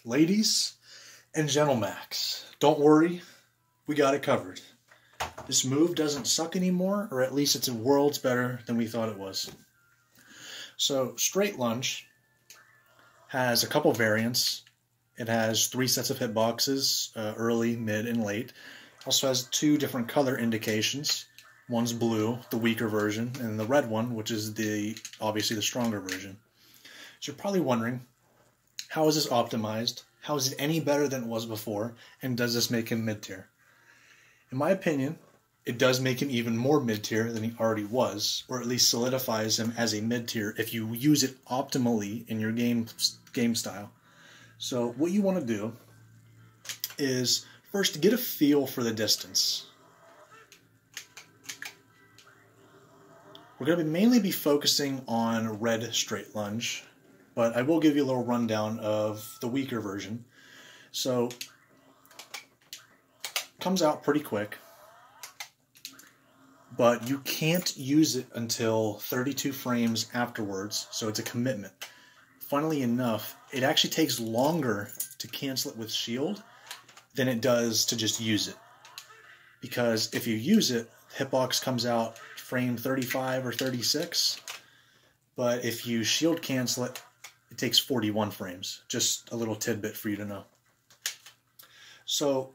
Ladies and gentlemax, don't worry, we got it covered. This move doesn't suck anymore, or at least it's worlds better than we thought it was. So, straight lunge has a couple variants. It has 3 sets of hitboxes, early, mid, and late. It also has 2 different color indications. One's blue, the weaker version, and the red one, which is obviously the stronger version. So you're probably wondering, how is this optimized? How is it any better than it was before? And does this make him mid-tier? In my opinion, it does make him even more mid-tier than he already was, or at least solidifies him as a mid-tier if you use it optimally in your game style. So what you want to do is first get a feel for the distance. We're going to mainly be focusing on red straight lunge, but I will give you a little rundown of the weaker version. So, comes out pretty quick, but you can't use it until 32 frames afterwards, so it's a commitment. Funnily enough, it actually takes longer to cancel it with shield than it does to just use it. Because if you use it, hitbox comes out frame 35 or 36, but if you shield cancel it, it takes 41 frames. Just a little tidbit for you to know. So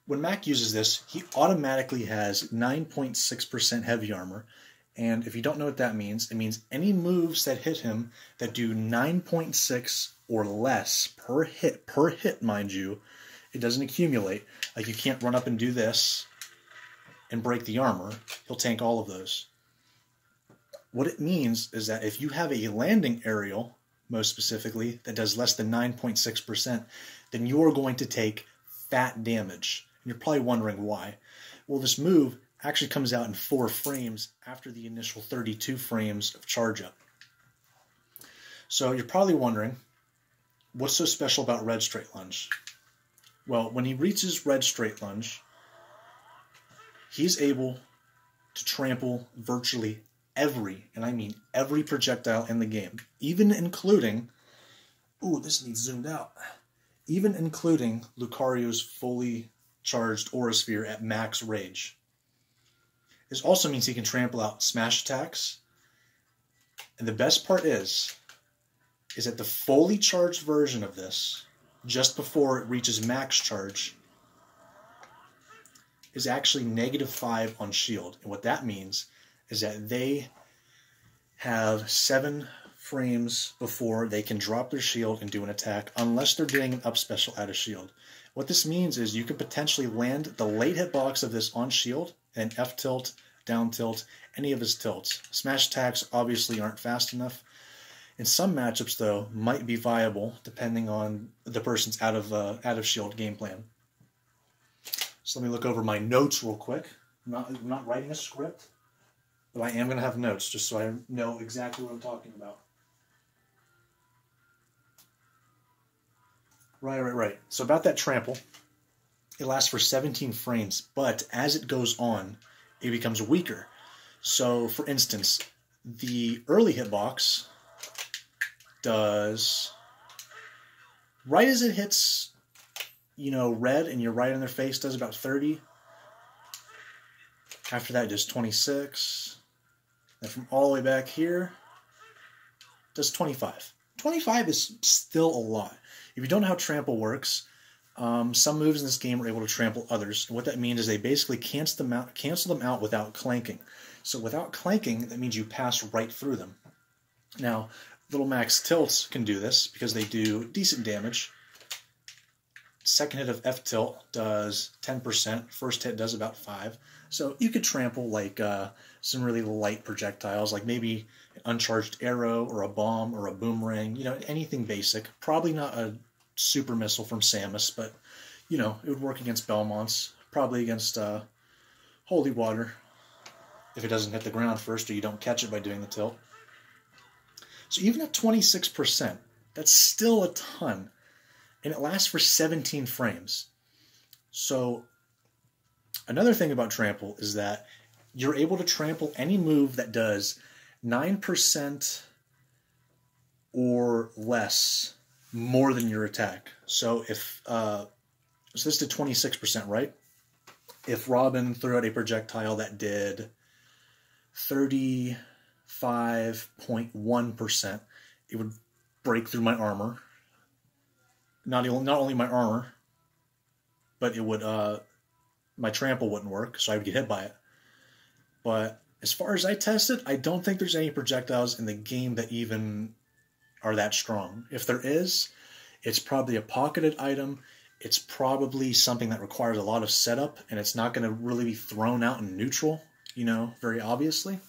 when Mac uses this, he automatically has 9.6% heavy armor, and if you don't know what that means, it means any moves that hit him that do 9.6 or less per hit, mind you, it doesn't accumulate. Like, you can't run up and do this and break the armor. He'll tank all of those. What it means is that if you have a landing aerial, most specifically, that does less than 9.6%, then you are going to take fat damage. And you're probably wondering why. Well, this move actually comes out in 4 frames after the initial 32 frames of charge up. So you're probably wondering, what's so special about red straight lunge? Well, when he reaches red straight lunge, he's able to trample virtually every, and I mean every projectile in the game, even including, ooh, this needs zoomed out, even including Lucario's fully charged Aura Sphere at max rage. This also means he can trample out smash attacks, and the best part is that the fully charged version of this, just before it reaches max charge, is actually -5 on shield. And what that means is that they have 7 frames before they can drop their shield and do an attack, unless they're getting an up special out of shield. What this means is you could potentially land the late hitbox of this on shield, and F tilt, down tilt, any of his tilts. Smash attacks obviously aren't fast enough. In some matchups, though, might be viable depending on the person's out of shield game plan. So let me look over my notes real quick. I'm not writing a script, but I am going to have notes just so I know exactly what I'm talking about. Right. So about that trample, it lasts for 17 frames, but as it goes on, it becomes weaker. So, for instance, the early hitbox does, right as it hits, red and you're right in their face, does about 30. After that, it does 26. Then from all the way back here, does 25. 25 is still a lot. If you don't know how trample works, some moves in this game are able to trample others. And what that means is they basically cancel them out without clanking. So without clanking, that means you pass right through them. Now, little max tilts can do this because they do decent damage. Second hit of F tilt does 10%. First hit does about 5. So you could trample like some really light projectiles, like maybe an uncharged arrow or a bomb or a boomerang. Anything basic. Probably not a super missile from Samus, but it would work against Belmonts. Probably against Holy Water if it doesn't hit the ground first or you don't catch it by doing the tilt. So even at 26%, that's still a ton. And it lasts for 17 frames. So another thing about trample is that you're able to trample any move that does 9% or less more than your attack. So if so this did 26%, right? If Robin threw out a projectile that did 35.1%, it would break through my armor. Not only my armor, but it would my trample wouldn't work, so I would get hit by it. But as far as I tested, I don't think there's any projectiles in the game that even are that strong. If there is, it's probably a pocketed item. It's probably something that requires a lot of setup, and it's not going to really be thrown out in neutral, you know, very obviously.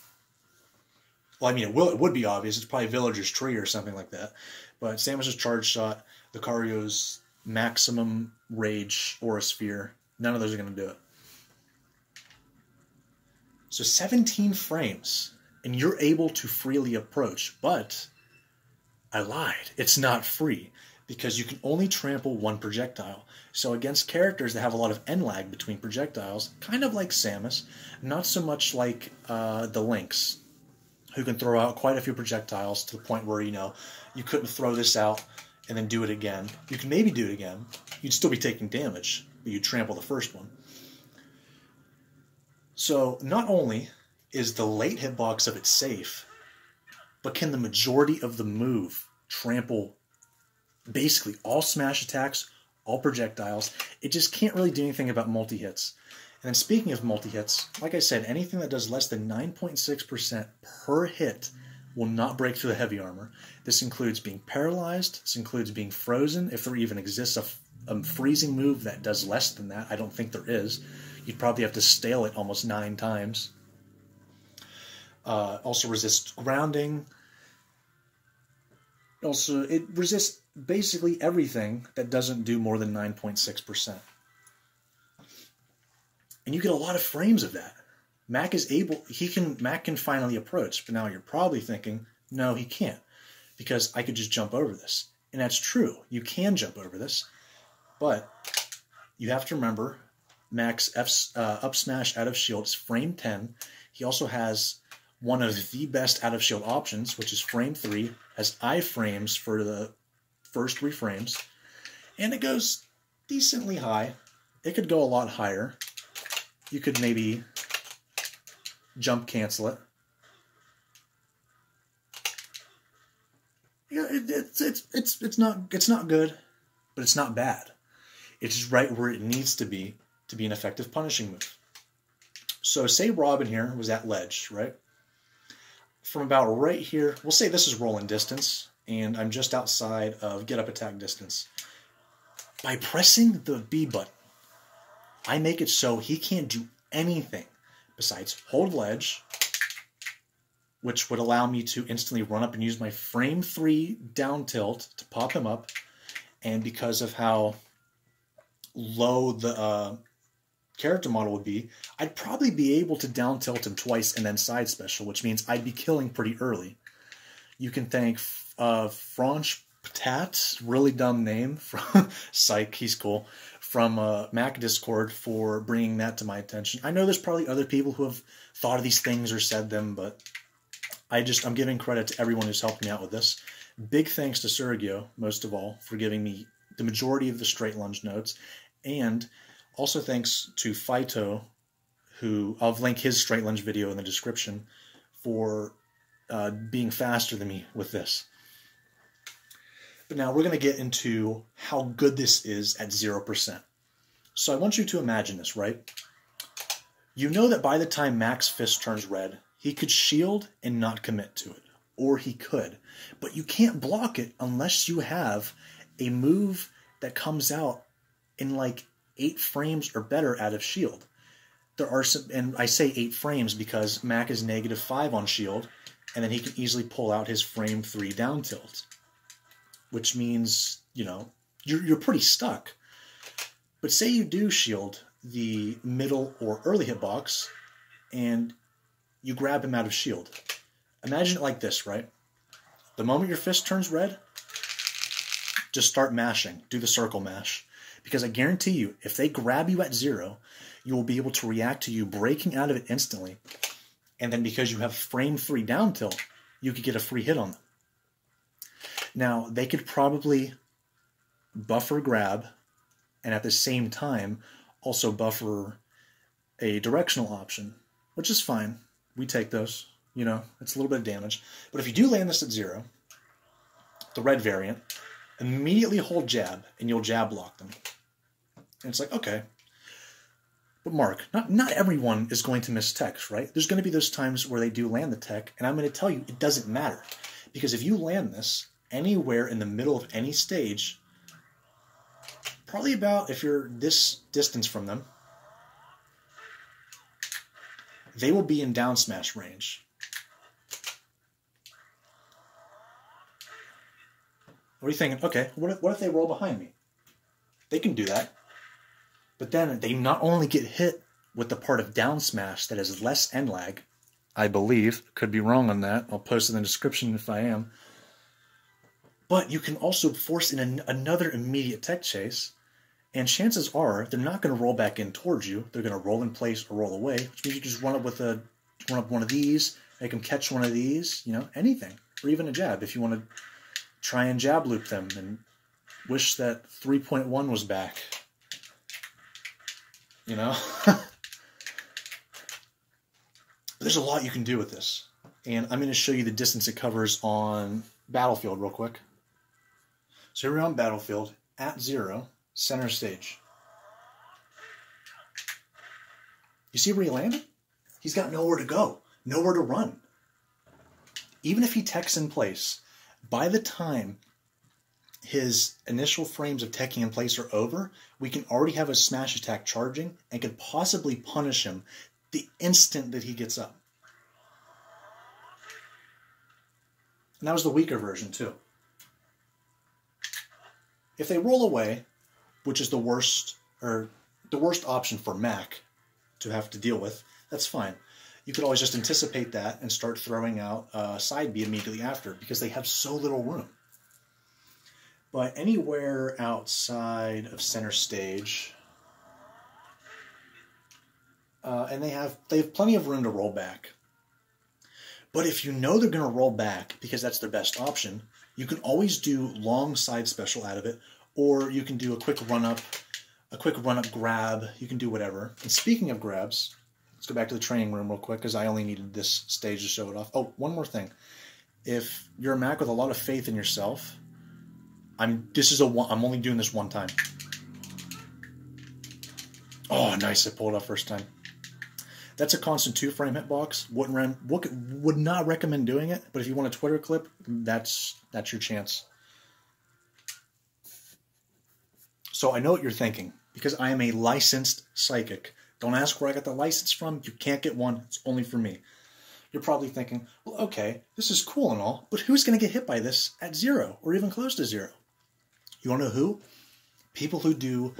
Well, I mean, it would be obvious. It's probably Villager's Tree or something like that. But Samus's Charge Shot, Lucario's Maximum Rage Aura Sphere, none of those are going to do it. So 17 frames, and you're able to freely approach, but I lied. It's not free, because you can only trample one projectile. So against characters that have a lot of end lag between projectiles, kind of like Samus, not so much like the Lynx, who can throw out quite a few projectiles to the point where, you know, you couldn't throw this out and then do it again. You can maybe do it again. You'd still be taking damage, but you'd trample the first one. So not only is the late hitbox of it safe, but can the majority of the move trample basically all smash attacks, all projectiles. It just can't really do anything about multi-hits. And then speaking of multi-hits, like I said, anything that does less than 9.6% per hit will not break through the heavy armor. This includes being paralyzed. This includes being frozen. If there even exists a freezing move that does less than that, I don't think there is. You'd probably have to stale it almost 9 times. Also resists grounding. Also, it resists basically everything that doesn't do more than 9.6%. And you get a lot of frames of that. Mac can finally approach, but now you're probably thinking, no, he can't, because I could just jump over this. And that's true. You can jump over this, but you have to remember Mac's up smash out of shield is frame 10. He also has one of the best out of shield options, which is frame 3, has iframes for the first 3 frames, and it goes decently high. It could go a lot higher. You could maybe jump cancel it. Yeah, it's not good, but it's not bad. It's just right where it needs to be an effective punishing move. So say Robin here was at ledge, right? From about right here, we'll say this is rolling distance, and I'm just outside of get up attack distance. By pressing the B button, I make it so he can't do anything besides hold ledge, which would allow me to instantly run up and use my frame 3 down tilt to pop him up. And because of how low the character model would be, I'd probably be able to down tilt him twice and then side special, which means I'd be killing pretty early. You can thank Fronch Potat, really dumb name, from Psych, he's cool, from Mac Discord for bringing that to my attention. I know there's probably other people who have thought of these things or said them, but I'm giving credit to everyone who's helped me out with this. Big thanks to Sergio, most of all, for giving me the majority of the straight lunge notes, and also thanks to Phyto, who I'll link his straight lunge video in the description, for being faster than me with this. But now we're going to get into how good this is at 0%. So I want you to imagine this, right? You know that by the time Mac's fist turns red, he could shield and not commit to it. Or he could. But you can't block it unless you have a move that comes out in like 8 frames or better out of shield. There are some, and I say 8 frames because Mac is -5 on shield, and then he can easily pull out his frame 3 down tilt, which means, you know, you're pretty stuck. But say you do shield the middle or early hitbox, and you grab him out of shield. Imagine it like this, right? The moment your fist turns red, just start mashing. Do the circle mash. Because I guarantee you, if they grab you at 0, you will be able to react to you breaking out of it instantly. And then because you have frame 3 down tilt, you could get a free hit on them. Now, they could probably buffer grab, and at the same time also buffer a directional option, which is fine. We take those. You know, it's a little bit of damage. But if you do land this at 0, the red variant, immediately hold jab, and you'll jab lock them. And it's like, okay. But Mark, not everyone is going to miss techs, right? There's going to be those times where they do land the tech, and I'm going to tell you it doesn't matter. Because if you land this anywhere in the middle of any stage, probably about, if you're this distance from them, they will be in down smash range. What are you thinking? Okay, what if they roll behind me? They can do that. But then they not only get hit with the part of down smash that has less end lag, I believe, could be wrong on that, I'll post it in the description if I am, but you can also force in another immediate tech chase, and chances are they're not going to roll back in towards you. They're going to roll in place or roll away, which means you can just run up one of these, make them catch one of these, you know, anything, or even a jab if you want to try and jab loop them and wish that 3.1 was back. You know? There's a lot you can do with this. And I'm going to show you the distance it covers on Battlefield real quick. So here we're on Battlefield, at 0, center stage. You see where he landed? He's got nowhere to go, nowhere to run. Even if he techs in place, by the time his initial frames of teching in place are over, we can already have a smash attack charging and could possibly punish him the instant that he gets up. And that was the weaker version too. If they roll away, which is the worst option for Mac to have to deal with, that's fine. You could always just anticipate that and start throwing out side B immediately after, because they have so little room. But anywhere outside of center stage, and they have plenty of room to roll back. But if you know they're going to roll back because that's their best option, you can always do long side special out of it, or you can do a quick run up grab. You can do whatever. And speaking of grabs, let's go back to the training room real quick because I only needed this stage to show it off. Oh, one more thing. If you're a Mac with a lot of faith in yourself, I'm only doing this one time. Oh, nice! I pulled it off first time. That's a constant 2-frame hitbox. Would not recommend doing it, but if you want a Twitter clip, that's your chance. So I know what you're thinking, because I am a licensed psychic. Don't ask where I got the license from. You can't get one. It's only for me. You're probably thinking, well, okay, this is cool and all, but who's going to get hit by this at 0 or even close to 0? You want to know who? People who do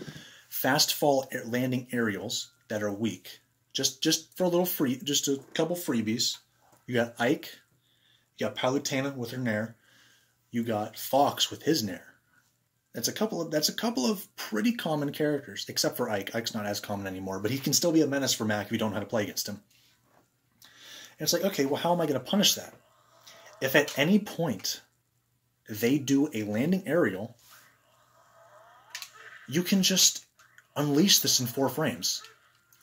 fast fall landing aerials that are weak. Just for a little just a couple freebies. You got Ike, you got Palutena with her Nair, you got Fox with his Nair. That's a couple of pretty common characters, except for Ike. Ike's not as common anymore, but he can still be a menace for Mac if you don't know how to play against him. And it's like, okay, well, how am I going to punish that? If at any point they do a landing aerial, you can just unleash this in 4 frames.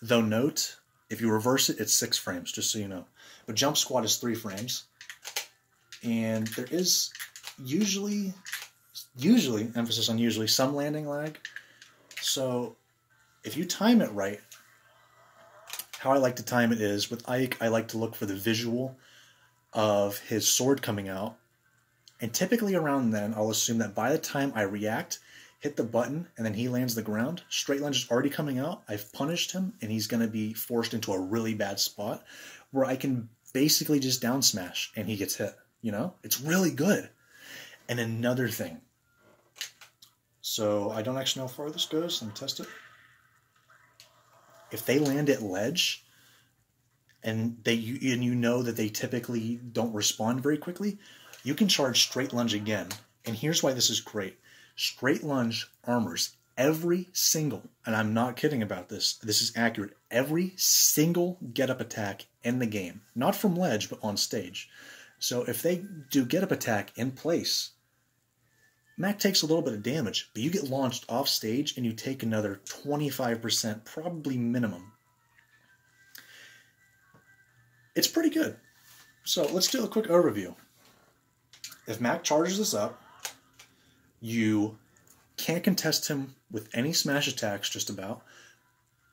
Though note, if you reverse it, it's 6 frames, just so you know. But jump squat is 3 frames. And there is usually, emphasis on usually, some landing lag. So if you time it right, how I like to time it is, with Ike, I like to look for the visual of his sword coming out. And typically around then, I'll assume that by the time I react, hit the button, and then he lands the ground, straight lunge is already coming out, I've punished him, and he's going to be forced into a really bad spot where I can basically just down smash, and he gets hit. You know? It's really good. And another thing. So I don't actually know how far this goes. Let me test it. If they land at ledge, and you know that they typically don't respond very quickly, you can charge straight lunge again. And here's why this is great. Straight lunge armors every single, and I'm not kidding about this, this is accurate, every single get-up attack in the game. Not from ledge, but on stage. So if they do get-up attack in place, Mac takes a little bit of damage, but you get launched off stage and you take another 25%, probably minimum. It's pretty good. So let's do a quick overview. If Mac charges this up, you can't contest him with any smash attacks, just about.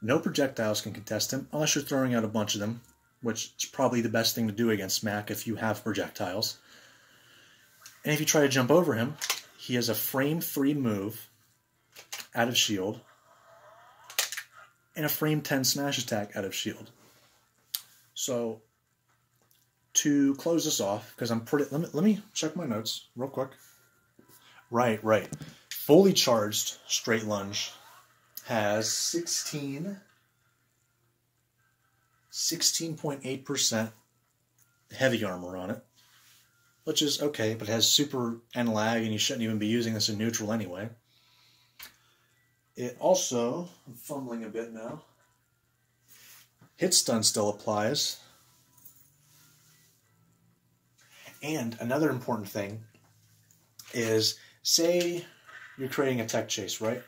No projectiles can contest him, unless you're throwing out a bunch of them, which is probably the best thing to do against Mac if you have projectiles. And if you try to jump over him, he has a frame 3 move out of shield and a frame 10 smash attack out of shield. So to close this off, because I'm pretty... Let me check my notes real quick. Right. Fully charged straight lunge has 16.8% heavy armor on it, which is okay, but it has super and lag, and you shouldn't even be using this in neutral anyway. It also, I'm fumbling a bit now, hit stun still applies. And another important thing is, say you're creating a tech chase, right?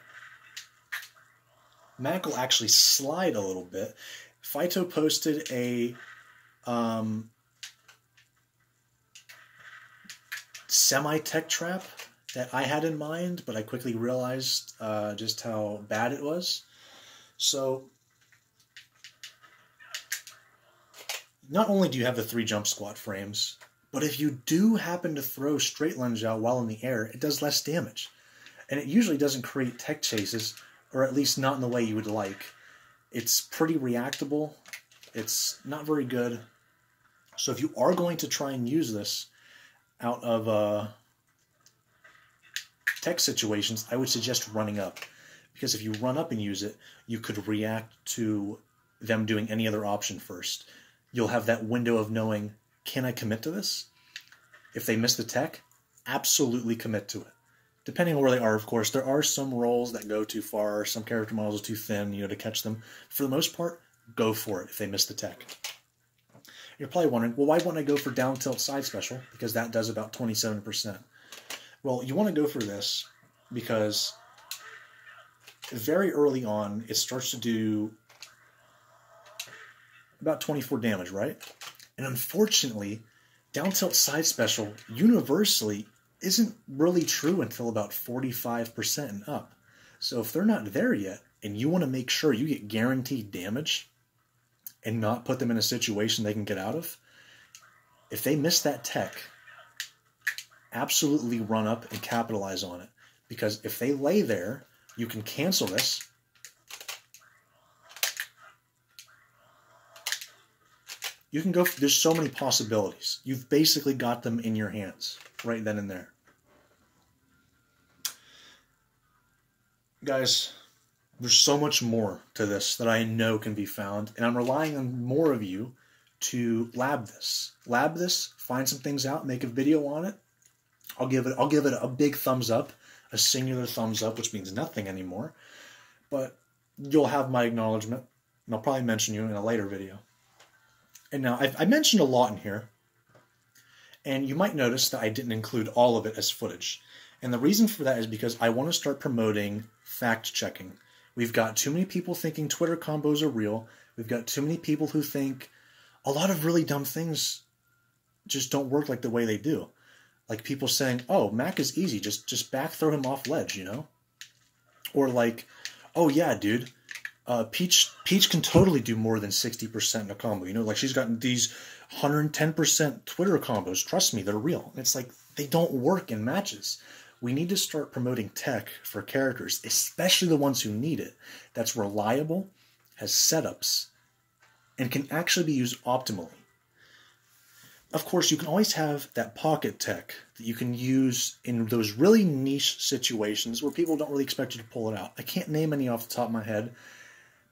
Mac will actually slide a little bit. Phyto posted a semi-tech trap that I had in mind, but I quickly realized just how bad it was. So not only do you have the 3 jump squat frames, but if you do happen to throw straight lunge out while in the air, it does less damage. And it usually doesn't create tech chases, or at least not in the way you would like. It's pretty reactable. It's not very good. So if you are going to try and use this out of tech situations, I would suggest running up. Because if you run up and use it, you could react to them doing any other option first. You'll have that window of knowing, can I commit to this? If they miss the tech, absolutely commit to it. Depending on where they are, of course. There are some rolls that go too far, some character models are too thin, to catch them. For the most part, go for it if they miss the tech. You're probably wondering, well, why wouldn't I go for down tilt side special? Because that does about 27%. Well, you want to go for this because very early on, it starts to do about 24 damage, right? And unfortunately, down tilt side special universally isn't really true until about 45% and up. So if they're not there yet, and you want to make sure you get guaranteed damage and not put them in a situation they can get out of, if they miss that tech, absolutely run up and capitalize on it. Because if they lay there, you can cancel this. You can go, there's so many possibilities. You've basically got them in your hands right then and there. Guys, there's so much more to this that I know can be found, and I'm relying on more of you to lab this. Lab this, find some things out, make a video on it. I'll give it a big thumbs up, a singular thumbs up, which means nothing anymore. But you'll have my acknowledgement, and I'll probably mention you in a later video. And now, I mentioned a lot in here, and you might notice that I didn't include all of it as footage. And the reason for that is because I want to start promoting fact-checking. We've got too many people thinking Twitter combos are real. We've got too many people who think a lot of really dumb things just don't work like the way they do. Like people saying, oh, Mac is easy, just back throw him off ledge, Or like, oh yeah, dude, Peach can totally do more than 60% in a combo, like she's gotten these 110% Twitter combos. Trust me, they're real. It's like, they don't work in matches. We need to start promoting tech for characters, especially the ones who need it, that's reliable, has setups, and can actually be used optimally. Of course, you can always have that pocket tech that you can use in those really niche situations where people don't really expect you to pull it out. I can't name any off the top of my head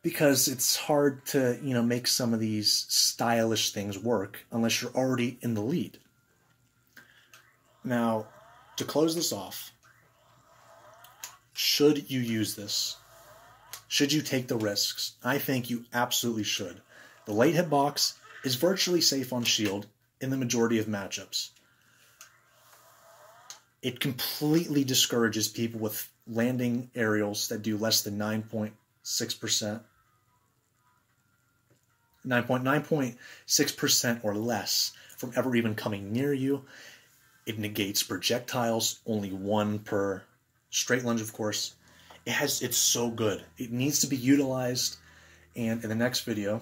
because it's hard to, make some of these stylish things work unless you're already in the lead. Now, to close this off, should you use this? Should you take the risks? I think you absolutely should. The late hitbox is virtually safe on shield in the majority of matchups. It completely discourages people with landing aerials that do less than 9.6%. 9.6% or less from ever even coming near you. It negates projectiles, only one per straight lunge, of course. It's so good. It needs to be utilized. And in the next video,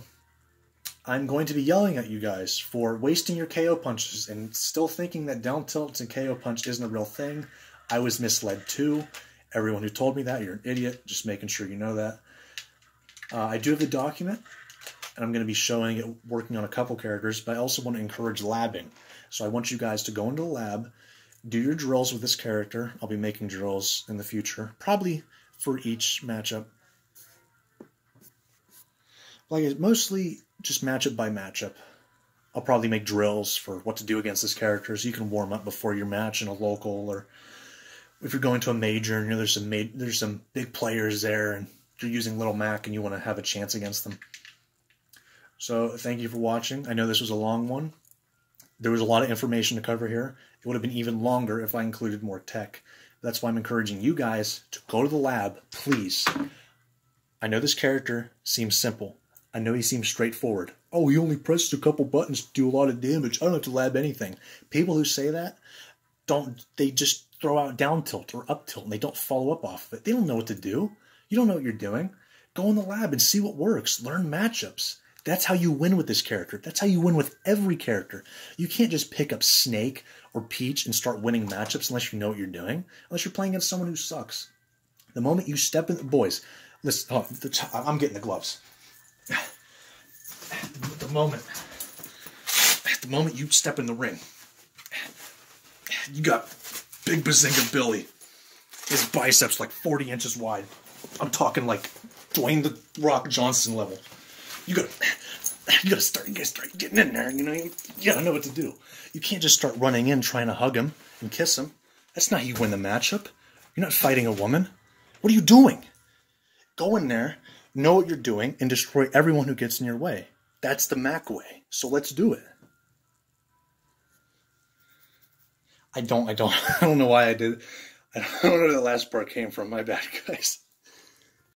I'm going to be yelling at you guys for wasting your KO punches and still thinking that down tilts and KO punch isn't a real thing. I was misled too. Everyone who told me that, you're an idiot. Just making sure you know that. I do have the document, and I'm going to be showing it working on a couple characters, but I also want to encourage labbing. So I want you guys to go into the lab, do your drills with this character. I'll be making drills in the future, probably for each matchup. Like, mostly just matchup by matchup. I'll probably make drills for what to do against this character, so you can warm up before your match in a local, or if you're going to a major and there's some big players there and you're using Little Mac and you want to have a chance against them. So thank you for watching. I know this was a long one. There was a lot of information to cover here. It would have been even longer if I included more tech. That's why I'm encouraging you guys to go to the lab, please. I know this character seems simple. I know he seems straightforward. Oh, he only presses a couple buttons to do a lot of damage. I don't have to lab anything. People who say that, they just throw out down tilt or up tilt and they don't follow up off of it. They don't know what to do. You don't know what you're doing. Go in the lab and see what works. Learn matchups. That's how you win with this character. That's how you win with every character. You can't just pick up Snake or Peach and start winning matchups unless you know what you're doing. Unless you're playing against someone who sucks. The moment you step in... Boys, listen. Oh, I'm getting the gloves. The moment you step in the ring, you got Big Bazinga Billy. His biceps like 40 inches wide. I'm talking like Dwayne the Rock Johnson level. You gotta start getting in there. You know, you gotta know what to do. You can't just start running in trying to hug him and kiss him. That's not how you win the matchup. You're not fighting a woman. What are you doing? Go in there, know what you're doing, and destroy everyone who gets in your way. That's the Mac way. So let's do it. I don't know why I did. I don't know where the last part came from. My bad, guys.